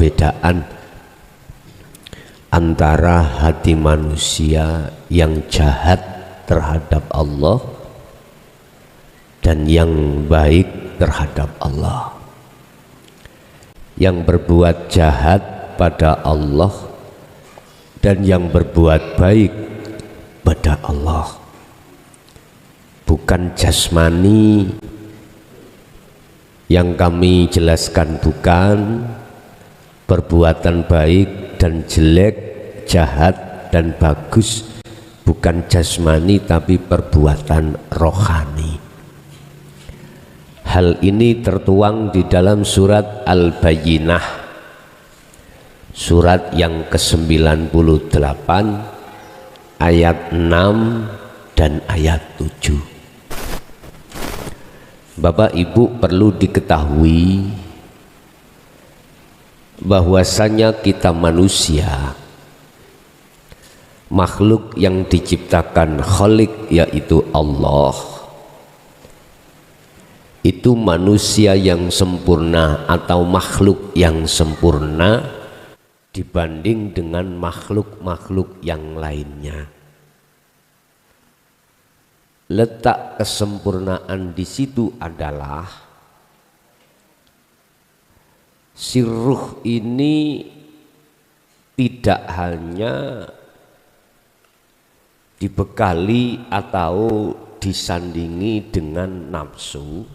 perbedaan antara hati manusia yang jahat terhadap Allah dan yang baik terhadap Allah. Yang berbuat jahat pada Allah dan yang berbuat baik pada Allah. Bukan jasmani yang kami jelaskan, bukan perbuatan baik dan jelek, jahat dan bagus, bukan jasmani tapi perbuatan rohani. Hal ini tertuang di dalam surat Al-Bayyinah, surat yang ke-98 ayat 6 dan ayat 7. Bapak Ibu perlu diketahui bahwasanya kita manusia, makhluk yang diciptakan Khalik yaitu Allah, itu manusia yang sempurna atau makhluk yang sempurna dibanding dengan makhluk-makhluk yang lainnya. Letak kesempurnaan di situ adalah si ruh ini tidak hanya dibekali atau disandingi dengan nafsu,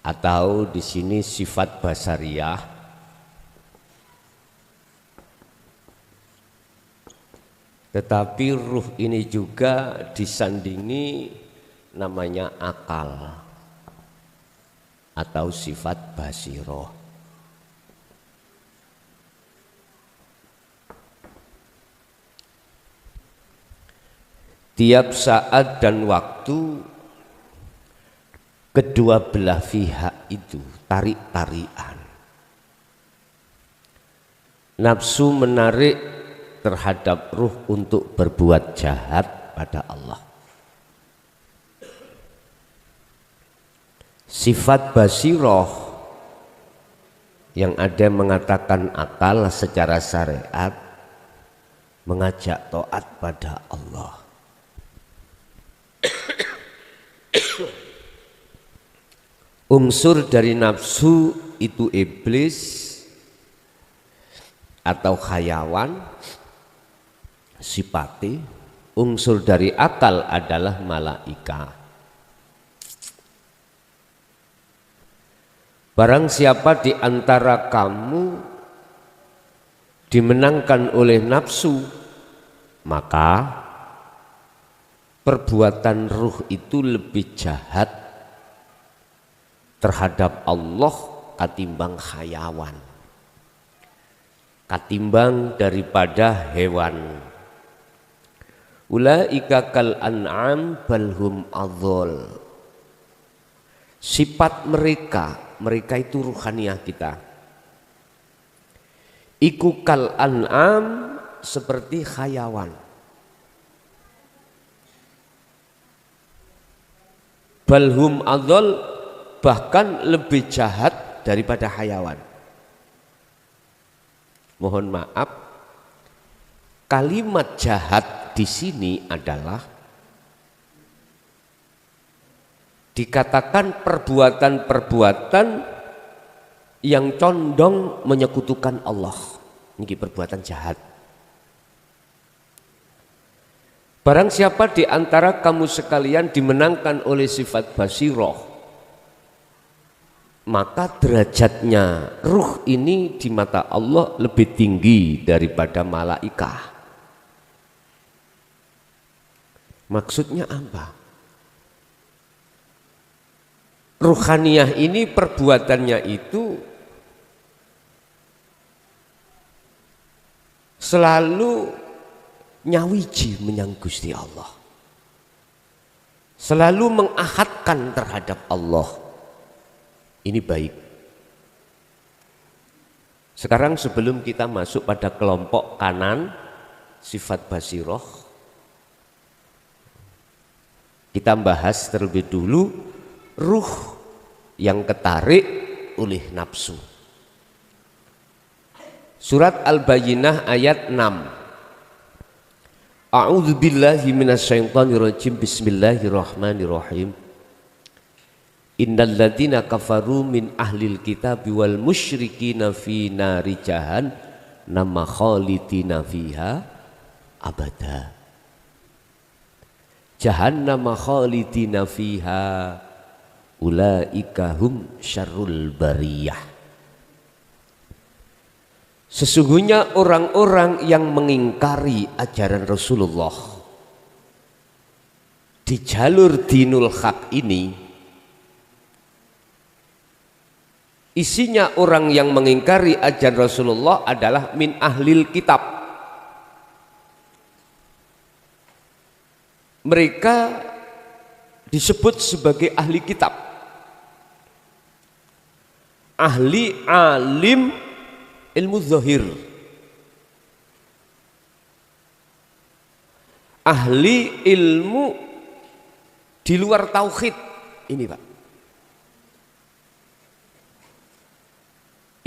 atau di sini sifat basariyah, tetapi ruh ini juga disandingi namanya akal atau sifat basiroh. Tiap saat dan waktu kedua belah pihak itu tarik-tarikan. Nafsu menarik terhadap ruh untuk berbuat jahat pada Allah. Sifat basiroh yang ada mengatakan akal secara syariat mengajak taat pada Allah. Unsur dari nafsu itu iblis atau khayawan, sipati. Unsur dari akal adalah malaika. Barang siapa di antara kamu dimenangkan oleh nafsu, maka perbuatan ruh itu lebih jahat terhadap Allah katimbang khayawan, katimbang daripada hewan. Ulaika kal an'am balhum adhol. Sifat mereka itu ruhaniyah kita, iku kal an'am, seperti khayawan. Balhum adhol, bahkan lebih jahat daripada hayawan. Mohon maaf, kalimat jahat di sini adalah dikatakan perbuatan-perbuatan yang condong menyekutukan Allah. Ini perbuatan jahat. Barang siapa di antara kamu sekalian dimenangkan oleh sifat basiroh, maka derajatnya ruh ini di mata Allah lebih tinggi daripada malaikah. Maksudnya apa? Ruhaniyah ini perbuatannya itu selalu nyawiji menyang Gusti Allah, selalu mengahadkan terhadap Allah. Ini baik. Sekarang sebelum kita masuk pada kelompok kanan sifat basiroh, Kita bahas terlebih dulu ruh yang ketarik oleh nafsu. Surat Al-Bayyinah ayat 6. A'udzu billahi minasyaitonir rajim. Bismillahirrahmanirrahim. Innal ladzina kafaru min ahlil kitabi wal musyrikina fi nari jahannam khalidina fiha abada. Jahannam khalidina fiha ulaika hum syarrul bariyah. Sesungguhnya orang-orang yang mengingkari ajaran Rasulullah di jalur dinul haq ini, isinya orang yang mengingkari ajaran Rasulullah adalah min ahlil kitab. Mereka disebut sebagai ahli kitab, ahli alim ilmu zahir, ahli ilmu di luar tauhid. Ini Pak,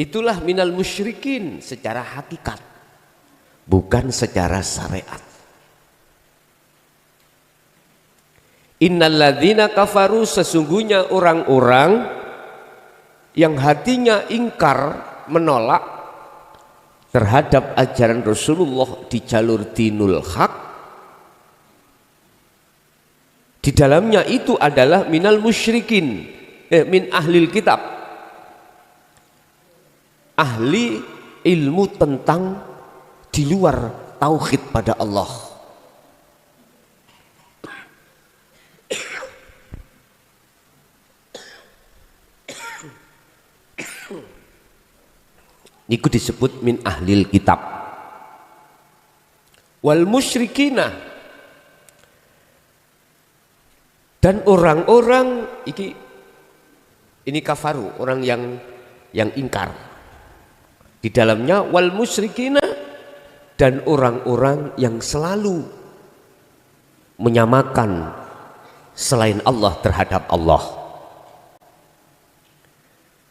itulah minal musyrikin secara hakikat, bukan secara syariat. Innal ladzina kafaru, sesungguhnya orang-orang yang hatinya ingkar, menolak terhadap ajaran Rasulullah di jalur dinul haq, di dalamnya itu adalah minal musyrikin, min ahlil kitab, ahli ilmu tentang di luar tauhid pada Allah. Itu disebut min ahlil kitab. Wal musyrikina, dan orang-orang ini kafaru, orang yang ingkar. Di dalamnya wal musyrikina, dan orang-orang yang selalu menyamakan selain Allah terhadap Allah,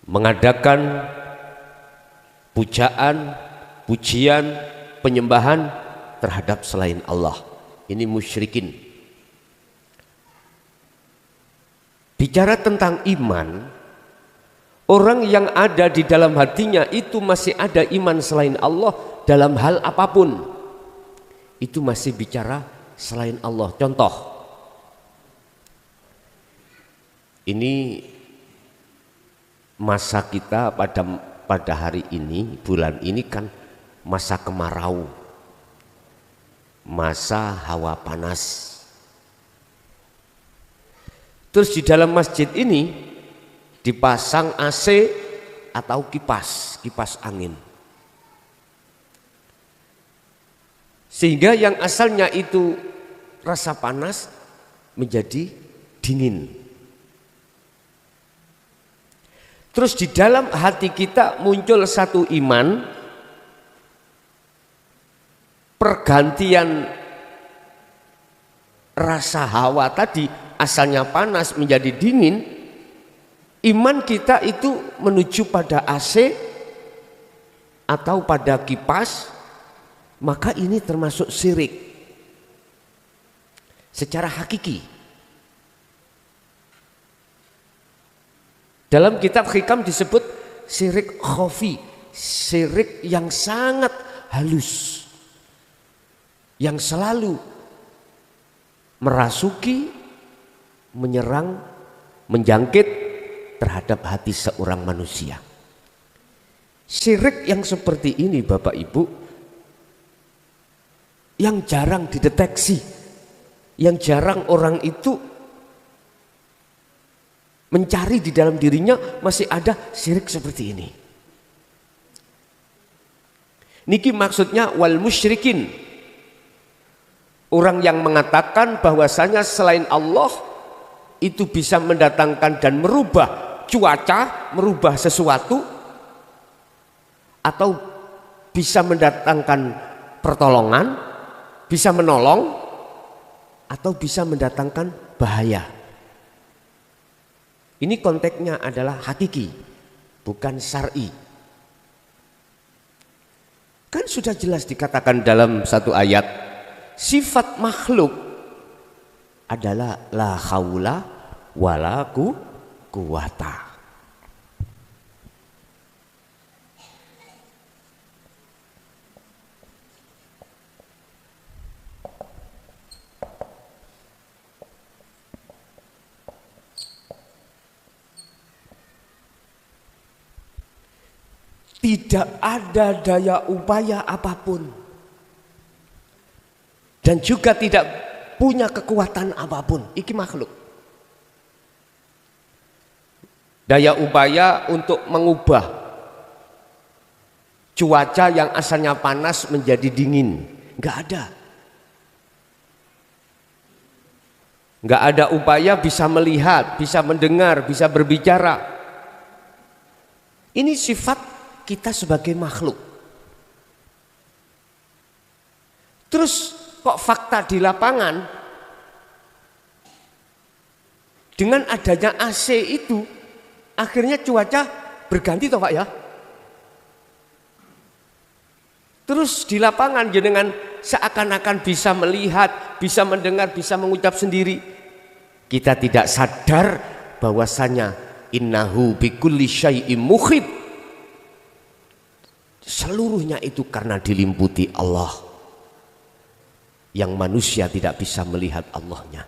mengadakan pujaan, pujian, penyembahan terhadap selain Allah. Ini musyrikin. Bicara tentang iman, orang yang ada di dalam hatinya itu masih ada iman selain Allah dalam hal apapun, itu masih bicara selain Allah. Contoh, ini masa kita pada hari ini, bulan ini kan masa kemarau, masa hawa panas. Terus di dalam masjid ini dipasang AC atau kipas angin, sehingga yang asalnya itu rasa panas menjadi dingin. Terus di dalam hati kita muncul satu iman, pergantian rasa hawa tadi asalnya panas menjadi dingin, iman kita itu menuju pada AC atau pada kipas, maka ini termasuk syirik secara hakiki. Dalam kitab Hikam disebut syirik khafi, syirik yang sangat halus, yang selalu merasuki, menyerang, menjangkit terhadap hati seorang manusia. Syirik yang seperti ini Bapak Ibu, yang jarang dideteksi, yang jarang orang itu mencari di dalam dirinya, masih ada syirik seperti ini. Niki maksudnya wal musyrikin, orang yang mengatakan bahwasanya selain Allah itu bisa mendatangkan dan merubah cuaca, merubah sesuatu, atau bisa mendatangkan pertolongan, bisa menolong, atau bisa mendatangkan bahaya. Ini konteksnya adalah hakiki, bukan syar'i. Kan sudah jelas dikatakan dalam satu ayat, sifat makhluk adalah la haula wala quwata. Tidak ada daya upaya apapun dan juga tidak punya kekuatan apapun. Iki makhluk. Daya upaya untuk mengubah cuaca yang asalnya panas menjadi dingin, nggak ada. Nggak ada upaya bisa melihat, bisa mendengar, bisa berbicara. Ini sifat kita sebagai makhluk. Terus kok fakta di lapangan dengan adanya AC itu akhirnya cuaca berganti toh Pak ya? Terus di lapangan jenengan seakan-akan bisa melihat, bisa mendengar, bisa mengucap sendiri. Kita tidak sadar bahwasanya innahu bikulli syai'im muhit. Seluruhnya itu karena dilimputi Allah, yang manusia tidak bisa melihat Allahnya.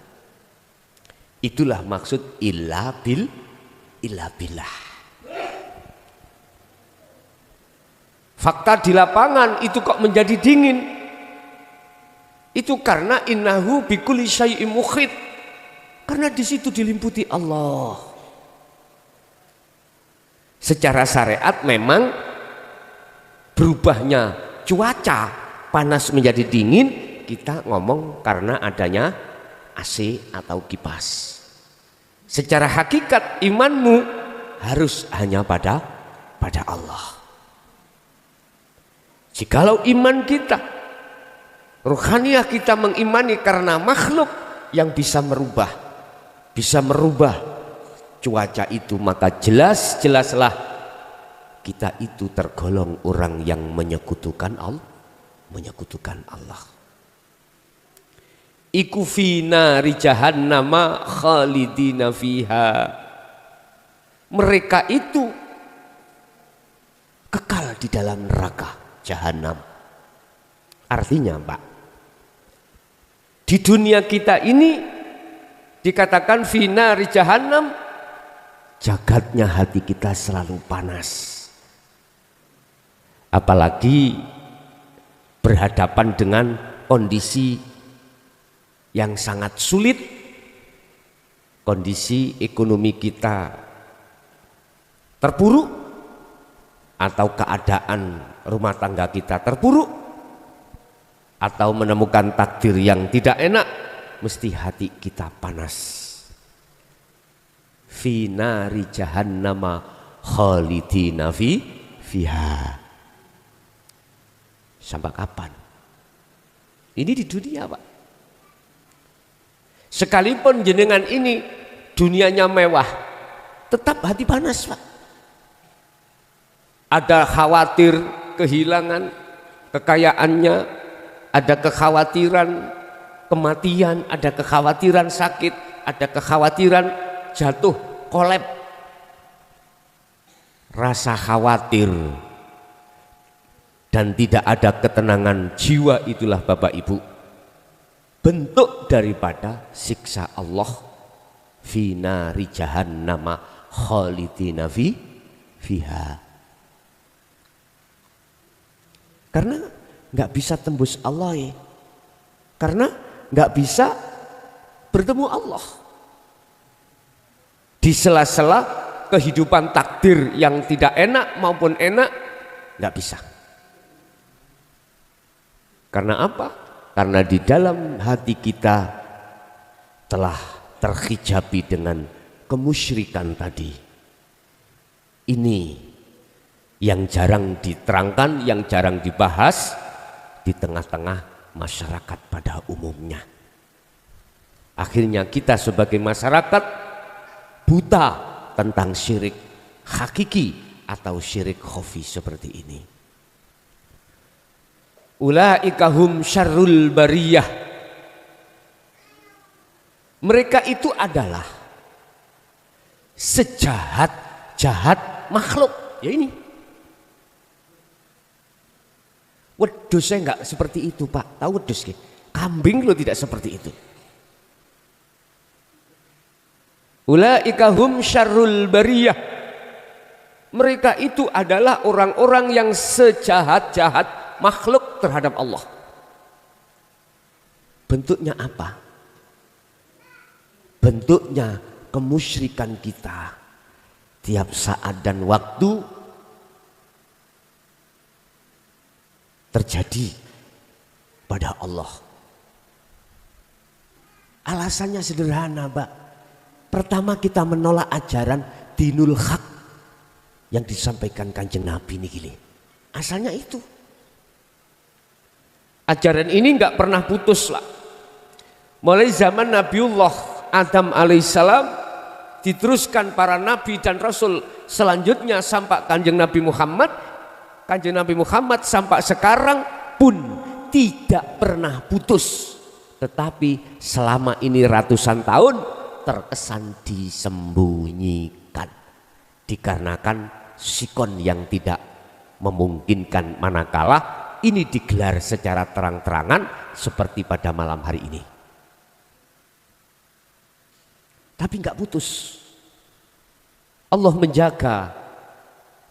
Itulah maksud illa billah. Fakta di lapangan itu kok menjadi dingin, itu karena innahu bikulli syai'im muhit, karena di situ dilimputi Allah. Secara syariat memang berubahnya cuaca panas menjadi dingin kita ngomong karena adanya AC atau kipas. Secara hakikat imanmu harus hanya pada Allah. Jikalau iman kita, ruhaniyah kita mengimani karena makhluk yang bisa merubah cuaca itu, maka jelas-jelaslah kita itu tergolong orang yang menyekutukan Allah. Iku fi nari jahannama khalidina fiha. Mereka itu kekal di dalam neraka jahanam. Artinya Pak, di dunia kita ini dikatakan fi nari jahannam, jagatnya hati kita selalu panas. Apalagi berhadapan dengan kondisi yang sangat sulit, kondisi ekonomi kita terpuruk, atau keadaan rumah tangga kita terpuruk, atau menemukan takdir yang tidak enak, mesti hati kita panas. Fi nari jahannama khalidina fiha. Sampai kapan? Ini di dunia Pak. Sekalipun jenengan ini dunianya mewah, tetap hati panas Pak. Ada khawatir kehilangan kekayaannya, ada kekhawatiran kematian, ada kekhawatiran sakit, ada kekhawatiran jatuh, kolab. Rasa khawatir dan tidak ada ketenangan jiwa, itulah Bapak Ibu bentuk daripada siksa Allah. Fi nari jahannama khalidina fiha. Karena nggak bisa tembus Allah ya. Karena nggak bisa bertemu Allah. Di sela-sela kehidupan takdir yang tidak enak maupun enak, nggak bisa. Karena apa? Karena di dalam hati kita telah terhijabi dengan kemusyrikan tadi. Ini yang jarang diterangkan, yang jarang dibahas di tengah-tengah masyarakat pada umumnya. Akhirnya kita sebagai masyarakat buta tentang syirik hakiki atau syirik khafi seperti ini. Ulaika hum syarrul bariyah. Mereka itu adalah sejahat-jahat makhluk. Ya ini. Wedhus saya enggak seperti itu, Pak. Tahu wedhus nggih? Kambing lo tidak seperti itu. Ulaika hum syarrul bariyah. Mereka itu adalah orang-orang yang sejahat-jahat makhluk terhadap Allah. Bentuknya apa? Bentuknya kemusyrikan kita. Tiap saat dan waktu terjadi pada Allah. Alasannya sederhana, Pak. Pertama, kita menolak ajaran dinul haq yang disampaikan Kanjeng Nabi ini gini. Asalnya itu. Ajaran ini enggak pernah putus lah. Mulai zaman Nabiullah Adam alaihissalam diteruskan para nabi dan rasul selanjutnya sampai Kanjeng Nabi Muhammad. Kanjeng Nabi Muhammad sampai sekarang pun tidak pernah putus. Tetapi selama ini ratusan tahun terkesan disembunyikan dikarenakan sikon yang tidak memungkinkan, manakala ini digelar secara terang-terangan seperti pada malam hari ini. Tapi enggak putus. Allah menjaga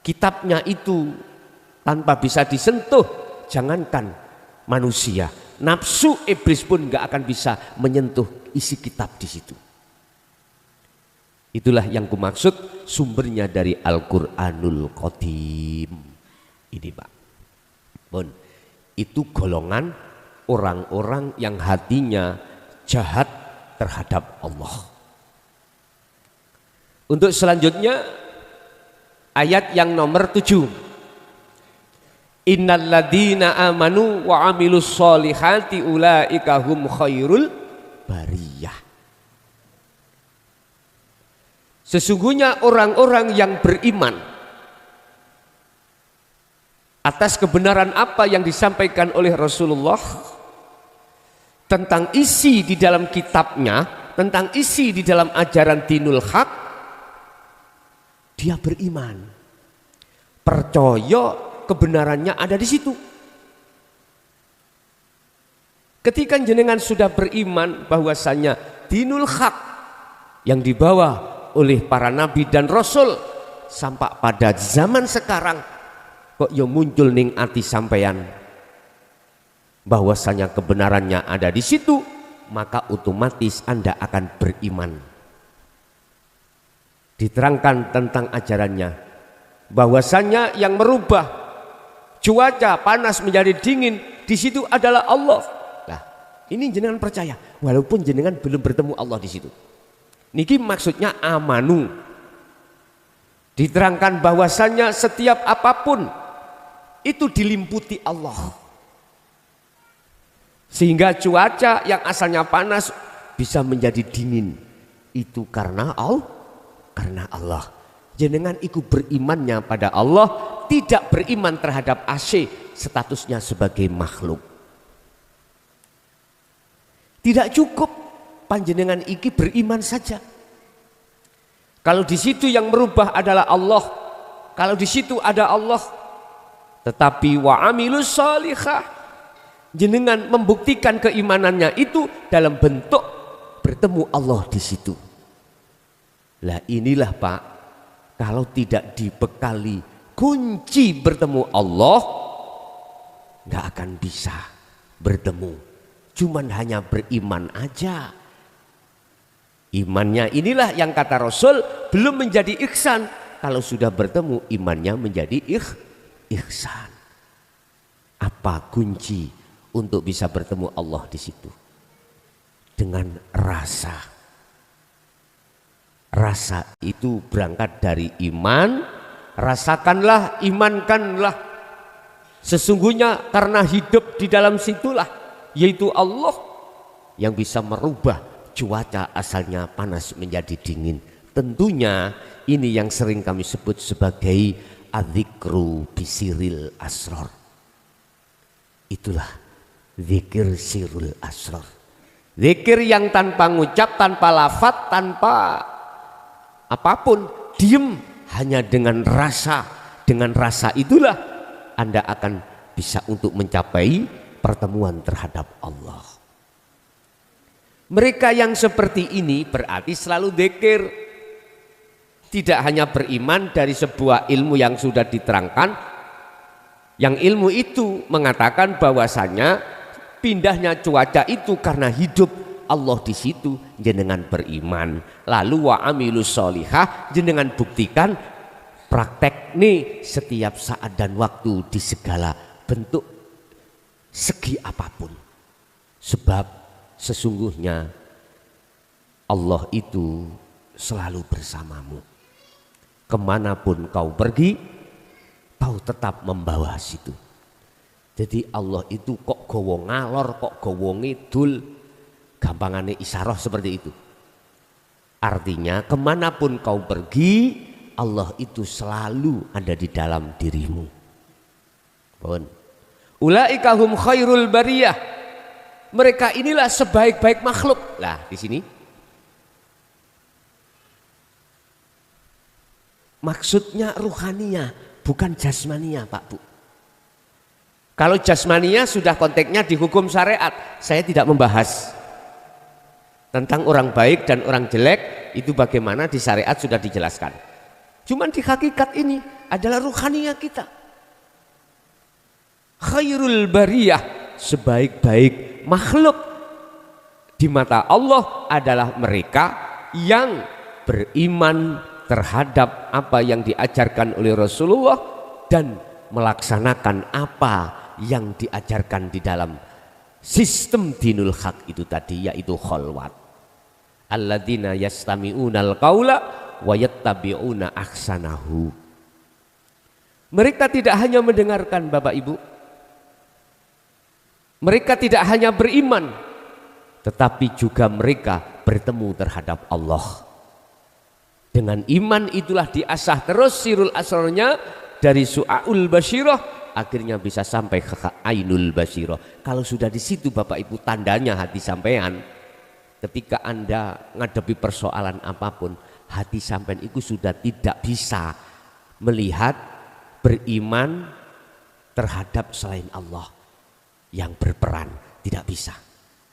kitabnya itu tanpa bisa disentuh. Jangankan manusia, nafsu iblis pun enggak akan bisa menyentuh isi kitab di situ. Itulah yang kumaksud sumbernya dari Al-Qur'anul Qadim. Ini, Pak. Bon, itu golongan orang-orang yang hatinya jahat terhadap Allah. Untuk selanjutnya ayat yang nomor 7. Innal ladzina amanu wa amilus solihati ulaika hum khairul bariyah. Sesungguhnya orang-orang yang beriman atas kebenaran apa yang disampaikan oleh Rasulullah tentang isi di dalam kitabnya, tentang isi di dalam ajaran dinul haq, dia beriman, percaya kebenarannya ada di situ. Ketika jenengan sudah beriman bahwasanya dinul haq yang dibawa oleh para nabi dan rasul sampai pada zaman sekarang kok ya muncul ning ati sampeyan bahwasanya kebenarannya ada di situ, maka otomatis Anda akan beriman. Diterangkan tentang ajarannya bahwasanya yang merubah cuaca panas menjadi dingin di situ adalah Allah. Nah, ini jenengan percaya walaupun jenengan belum bertemu Allah di situ. Niki maksudnya amanu. Diterangkan bahwasanya setiap apapun itu dilimputi Allah. Sehingga cuaca yang asalnya panas bisa menjadi dingin. Itu karena Allah. Jenengan ikut berimannya pada Allah, tidak beriman terhadap AC, statusnya sebagai makhluk. Tidak cukup panjenengan iki beriman saja. Kalau di situ yang merubah adalah Allah, kalau di situ ada Allah, tetapi wa amilus sholihah, jenengan membuktikan keimanannya itu dalam bentuk bertemu Allah di situ. Lah inilah, Pak, kalau tidak dibekali kunci bertemu Allah, nggak akan bisa bertemu. Cuman hanya beriman aja. Imannya inilah yang kata Rasul belum menjadi ihsan. Kalau sudah bertemu imannya menjadi ihsan. Apa kunci untuk bisa bertemu Allah di situ? Dengan rasa. Rasa itu berangkat dari iman. Rasakanlah, imankanlah. Sesungguhnya karena hidup di dalam situlah, yaitu Allah yang bisa merubah cuaca asalnya panas menjadi dingin. Tentunya ini yang sering kami sebut sebagai adzikru bisiril asror. Itulah zikir sirul asror. Zikir yang tanpa ngucap, tanpa lafaz, tanpa apapun, diem hanya dengan rasa. Dengan rasa itulah Anda akan bisa untuk mencapai pertemuan terhadap Allah. Mereka yang seperti ini berarti selalu zikir. Tidak hanya beriman dari sebuah ilmu yang sudah diterangkan, yang ilmu itu mengatakan bahwasanya pindahnya cuaca itu karena hidup Allah di situ, jenengan beriman. Lalu wa amilus sholihah, jenengan buktikan praktek nih setiap saat dan waktu di segala bentuk segi apapun. Sebab sesungguhnya Allah itu selalu bersamamu. Kemanapun kau pergi, kau tetap membawa situ. Jadi Allah itu kok gowo ngalor, kok gowo ngidul, gampangane isyarah seperti itu. Artinya kemanapun kau pergi, Allah itu selalu ada di dalam dirimu. Pun. Ulaika hum khairul bariyah. Mereka inilah sebaik-baik makhluk. Lah di sini maksudnya ruhania, bukan jasmania, Pak Bu. Kalau jasmania sudah konteksnya di hukum syariat, saya tidak membahas tentang orang baik dan orang jelek, itu bagaimana di syariat sudah dijelaskan. Cuman di hakikat ini adalah ruhania kita. Khairul bariyah, sebaik-baik makhluk di mata Allah adalah mereka yang beriman terhadap apa yang diajarkan oleh Rasulullah dan melaksanakan apa yang diajarkan di dalam sistem dinul haq itu tadi, yaitu kholwat. Alladzina yastami'unal qaula wa yattabi'una ahsanahu. Mereka tidak hanya mendengarkan, Bapak Ibu, mereka tidak hanya beriman, tetapi juga mereka bertemu terhadap Allah. Dengan iman itulah diasah terus sirul asrornya dari su'aul basyirah, akhirnya bisa sampai ke ainul basyirah. Kalau sudah di situ Bapak Ibu, tandanya hati sampean, ketika Anda ngadepi persoalan apapun, hati sampean itu sudah tidak bisa melihat beriman terhadap selain Allah yang berperan, tidak bisa.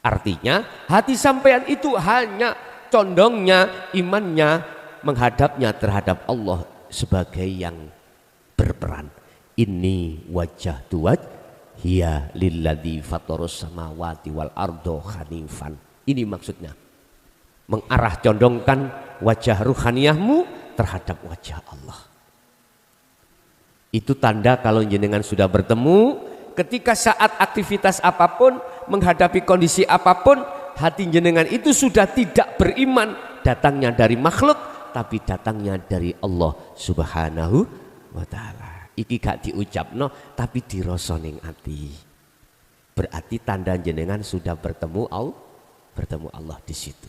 Artinya hati sampean itu hanya condongnya, imannya menghadapnya terhadap Allah sebagai yang berperan. Ini wajah tuwaj hiya lilladzi fatarus samawati wal ardo hanifan. Ini maksudnya, mengarah condongkan wajah ruhaniyahmu terhadap wajah Allah. Itu tanda kalau jenengan sudah bertemu. Ketika saat aktivitas apapun, menghadapi kondisi apapun, hati jenengan itu sudah tidak beriman datangnya dari makhluk, tapi datangnya dari Allah Subhanahu wa ta'ala. Iki gak diucapno tapi dirasa ning ati. Berarti tanda jenengan sudah bertemu Allah di situ.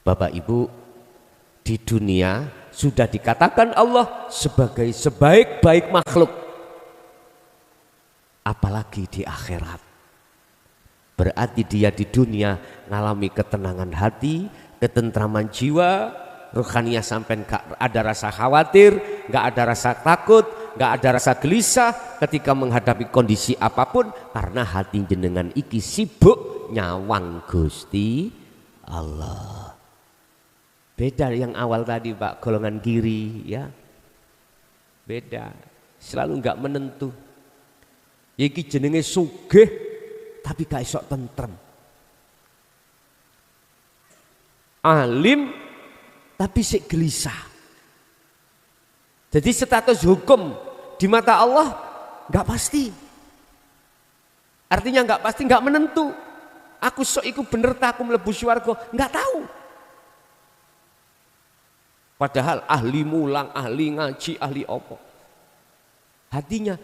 Bapak Ibu, di dunia sudah dikatakan Allah sebagai sebaik-baik makhluk. Apalagi di akhirat. Berarti dia di dunia ngalami ketenangan hati, ketentraman jiwa, ruhaniyah sampai gak ada rasa khawatir, gak ada rasa takut, gak ada rasa gelisah ketika menghadapi kondisi apapun, karena hati jenengan iki sibuk nyawang Gusti Allah. Beda yang awal tadi Pak, golongan kiri ya, beda, selalu gak menentu. Iki jenenge sugih tapi gak iso tentrem, alim tapi sik gelisah. Jadi status hukum di mata Allah nggak pasti. Artinya nggak pasti, nggak menentu. Aku sok iku bener tak aku mlebu swarga, nggak tahu. Padahal ahli mulang, ahli ngaji, ahli opo. Hatinya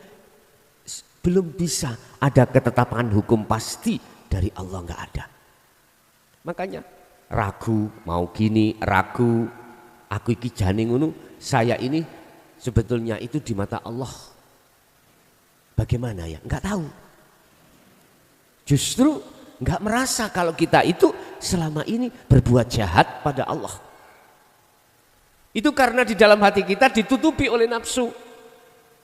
belum bisa ada ketetapan hukum pasti dari Allah, nggak ada. Makanya ragu, mau gini, ragu, aku iki jane ngono, saya ini sebetulnya itu di mata Allah bagaimana ya? Enggak tahu. Justru enggak merasa kalau kita itu selama ini berbuat jahat pada Allah. Itu karena di dalam hati kita ditutupi oleh nafsu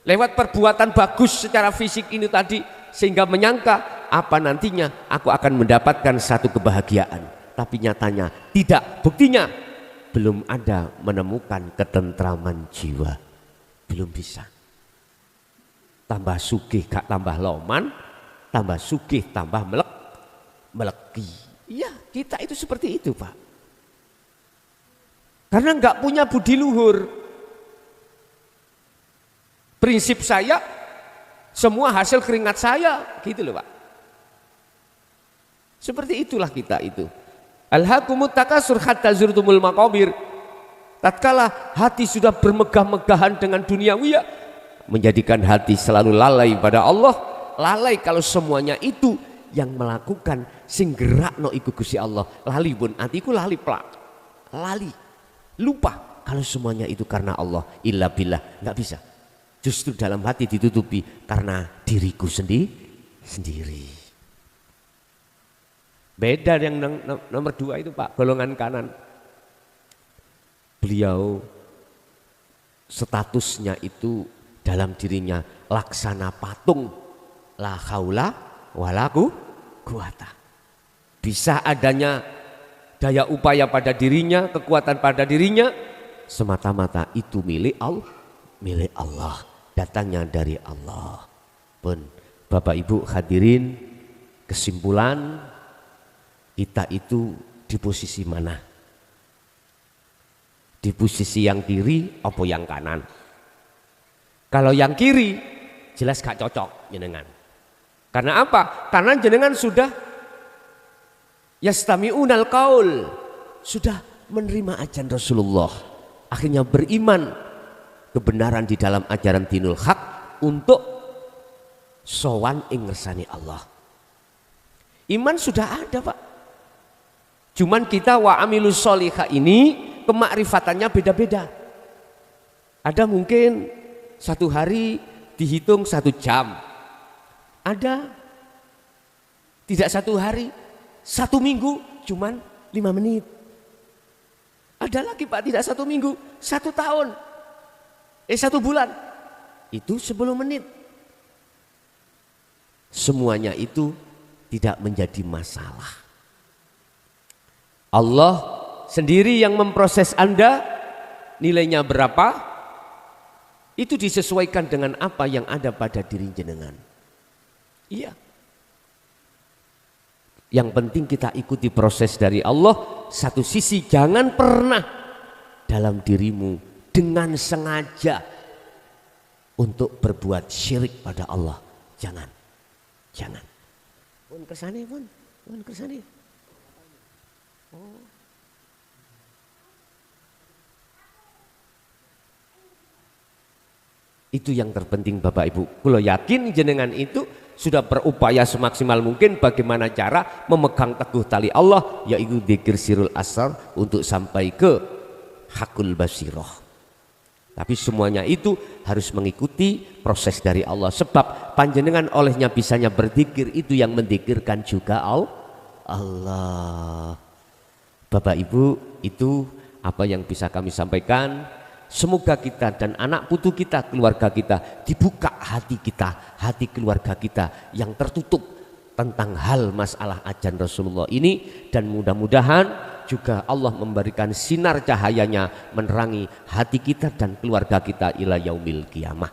lewat perbuatan bagus secara fisik ini tadi, sehingga menyangka apa nantinya aku akan mendapatkan satu kebahagiaan, tapi nyatanya tidak. Buktinya belum ada menemukan ketentraman jiwa, belum bisa. Tambah sugih gak tambah loman, tambah sugih tambah meleki. Iya, kita itu seperti itu, Pak. Karena nggak punya budi luhur. Prinsip saya, semua hasil keringat saya, gitu loh Pak. Seperti itulah kita itu. Alhaakumut takasur hatta zurtumul maqabir. Tatkala hati sudah bermegah-megahan dengan duniawi, menjadikan hati selalu lalai pada Allah. Lalai kalau semuanya itu yang melakukan sing gerakno iku Gusti Allah. Lali pun hatiku lali plak. Lali. Lupa kalau semuanya itu karena Allah. Illa billah, nggak bisa. Justru dalam hati ditutupi karena diriku sendiri. Beda yang nomor 2 itu Pak, golongan kanan. Beliau statusnya itu dalam dirinya laksana patung, la haula wala quwata. Bisa adanya daya upaya pada dirinya, kekuatan pada dirinya, semata-mata itu milik Allah, datangnya dari Allah. Pun Bapak Ibu hadirin, kesimpulan kita itu di posisi mana? Di posisi yang kiri apa yang kanan? Kalau yang kiri jelas gak cocok jenengan. Karena apa? Karena jenengan sudah yastami'unal qaul, sudah menerima ajaran Rasulullah, akhirnya beriman kebenaran di dalam ajaran dinul haq untuk sowan ing ngersani Allah. Iman sudah ada Pak, cuman kita wa amilus sholihah ini kemakrifatannya beda-beda. Ada mungkin satu hari dihitung 1 jam, ada tidak 1 hari, 1 minggu cuman 5 menit. Ada lagi Pak tidak 1 minggu, 1 tahun, 1 bulan, itu 10 menit. Semuanya itu tidak menjadi masalah. Allah sendiri yang memproses Anda, nilainya berapa, itu disesuaikan dengan apa yang ada pada diri jenengan. Iya. Yang penting kita ikuti proses dari Allah. Satu sisi jangan pernah dalam dirimu dengan sengaja untuk berbuat syirik pada Allah. Jangan. Pun kesana pun kesana. Oh. Itu yang terpenting Bapak Ibu. Kalau yakin jenengan itu sudah berupaya semaksimal mungkin bagaimana cara memegang teguh tali Allah, yaitu dzikir sirul asrar untuk sampai ke hakul basiroh. Tapi semuanya itu harus mengikuti proses dari Allah, sebab panjenengan olehnya bisanya berzikir itu yang mendikirkan juga Allah. Bapak Ibu, itu apa yang bisa kami sampaikan. Semoga kita dan anak putu kita, keluarga kita, dibuka hati kita, hati keluarga kita yang tertutup tentang hal masalah ajaran Rasulullah ini, dan mudah-mudahan juga Allah memberikan sinar cahayanya menerangi hati kita dan keluarga kita ila yaumil qiyamah.